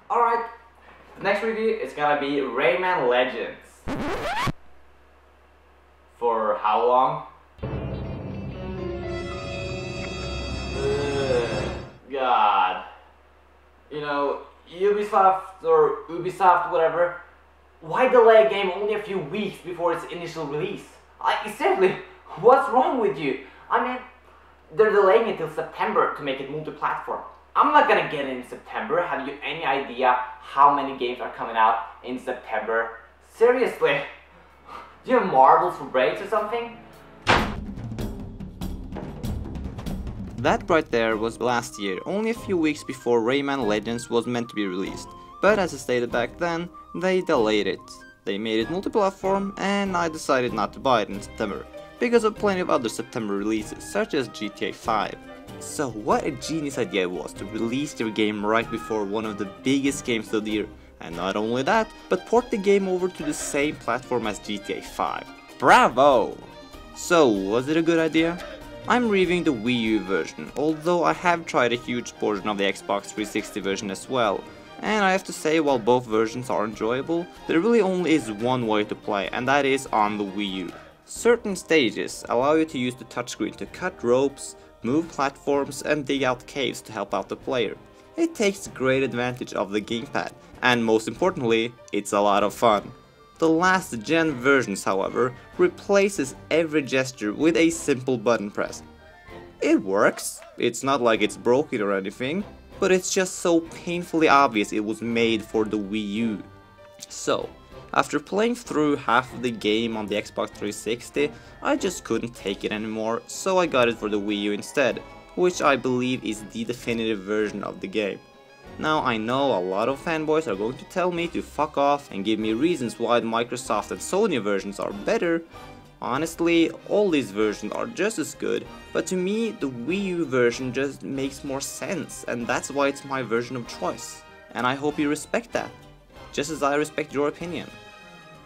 Alright, the next review is gonna be Rayman Legends. For how long? God. You know, Ubisoft or Ubisoft, whatever, why delay a game only a few weeks before its initial release? Seriously, what's wrong with you? I mean, they're delaying it till September to make it multi-platform. I'm not gonna get it in September. Have you any idea how many games are coming out in September? Seriously, do you have marbles for breaks or something? That right there was last year, only a few weeks before Rayman Legends was meant to be released. But as I stated back then, they delayed it. They made it multi-platform and I decided not to buy it in September, because of plenty of other September releases, such as GTA 5. So what a genius idea it was to release their game right before one of the biggest games of the year. And not only that, but port the game over to the same platform as GTA 5. Bravo! So, was it a good idea? I'm reviewing the Wii U version, although I have tried a huge portion of the Xbox 360 version as well. And I have to say, while both versions are enjoyable, there really only is one way to play, and that is on the Wii U. Certain stages allow you to use the touchscreen to cut ropes, move platforms and dig out caves to help out the player. It takes great advantage of the gamepad, and most importantly, it's a lot of fun. The last gen versions, however, replaces every gesture with a simple button press. It works, it's not like it's broken or anything, but it's just so painfully obvious it was made for the Wii U. So, after playing through half of the game on the Xbox 360, I just couldn't take it anymore, so I got it for the Wii U instead, which I believe is the definitive version of the game. Now I know a lot of fanboys are going to tell me to fuck off and give me reasons why the Microsoft and Sony versions are better. Honestly, all these versions are just as good, but to me the Wii U version just makes more sense, and that's why it's my version of choice. And I hope you respect that, just as I respect your opinion.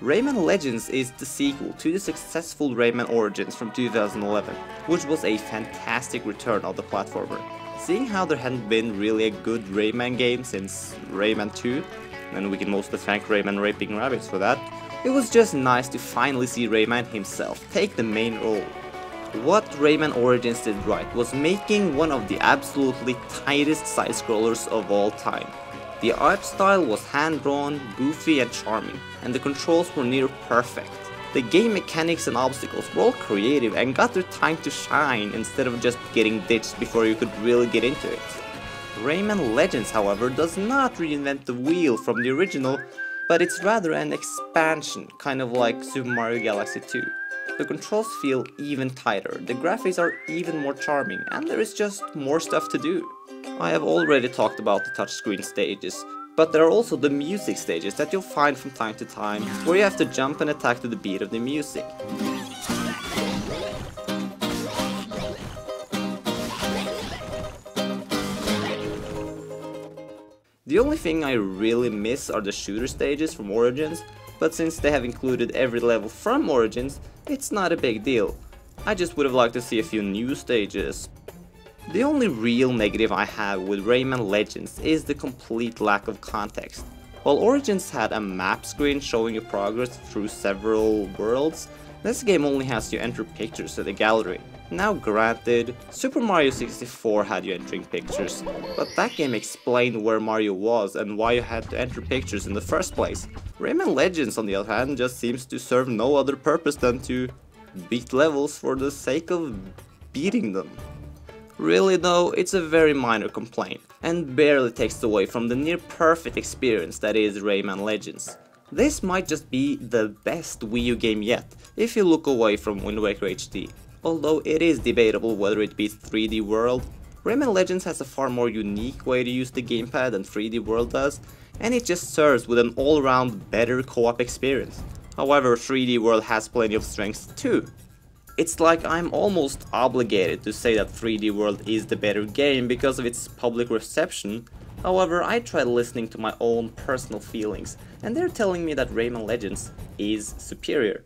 Rayman Legends is the sequel to the successful Rayman Origins from 2011, which was a fantastic return of the platformer. Seeing how there hadn't been really a good Rayman game since Rayman 2, and we can mostly thank Rayman raping rabbits for that, it was just nice to finally see Rayman himself take the main role. What Rayman Origins did right was making one of the absolutely tightest side-scrollers of all time. The art style was hand-drawn, goofy and charming, and the controls were near perfect. The game mechanics and obstacles were all creative and got their time to shine instead of just getting ditched before you could really get into it. Rayman Legends, however, does not reinvent the wheel from the original, but it's rather an expansion, kind of like Super Mario Galaxy 2. The controls feel even tighter, the graphics are even more charming, and there is just more stuff to do. I have already talked about the touchscreen stages, but there are also the music stages that you'll find from time to time, where you have to jump and attack to the beat of the music. The only thing I really miss are the shooter stages from Origins, but since they have included every level from Origins, it's not a big deal. I just would have liked to see a few new stages. The only real negative I have with Rayman Legends is the complete lack of context. While Origins had a map screen showing your progress through several worlds, this game only has you enter pictures to the gallery. Now granted, Super Mario 64 had you entering pictures, but that game explained where Mario was and why you had to enter pictures in the first place. Rayman Legends, on the other hand, just seems to serve no other purpose than to beat levels for the sake of beating them. Really though, it's a very minor complaint, and barely takes away from the near perfect experience that is Rayman Legends. This might just be the best Wii U game yet, if you look away from Wind Waker HD. Although it is debatable whether it beats 3D World, Rayman Legends has a far more unique way to use the gamepad than 3D World does, and it just serves with an all-round better co-op experience. However, 3D World has plenty of strengths too. It's like I'm almost obligated to say that 3D World is the better game because of its public reception. However, I tried listening to my own personal feelings, and they're telling me that Rayman Legends is superior.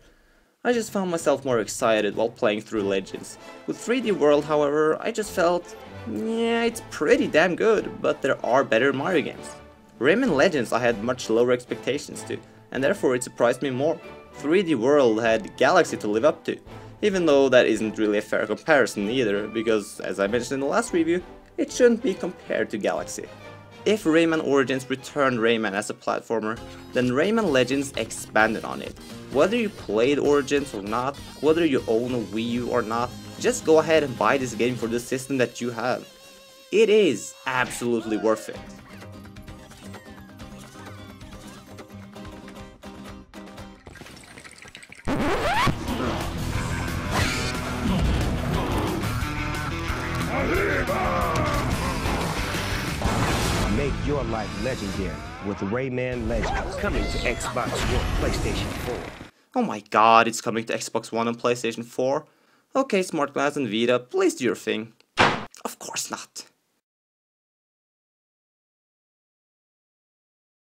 I just found myself more excited while playing through Legends. With 3D World, however, I just felt, yeah, it's pretty damn good, but there are better Mario games. Rayman Legends I had much lower expectations to, and therefore it surprised me more. 3D World had Galaxy to live up to, even though that isn't really a fair comparison either, because as I mentioned in the last review, it shouldn't be compared to Galaxy. If Rayman Origins returned Rayman as a platformer, then Rayman Legends expanded on it. Whether you played Origins or not, whether you own a Wii U or not, just go ahead and buy this game for the system that you have. It is absolutely worth it. Make your life legendary with Rayman Legends, coming to Xbox One, PlayStation 4. Oh my god, it's coming to Xbox One and PlayStation 4? Okay, Smart Glass and Vita, please do your thing. Of course not.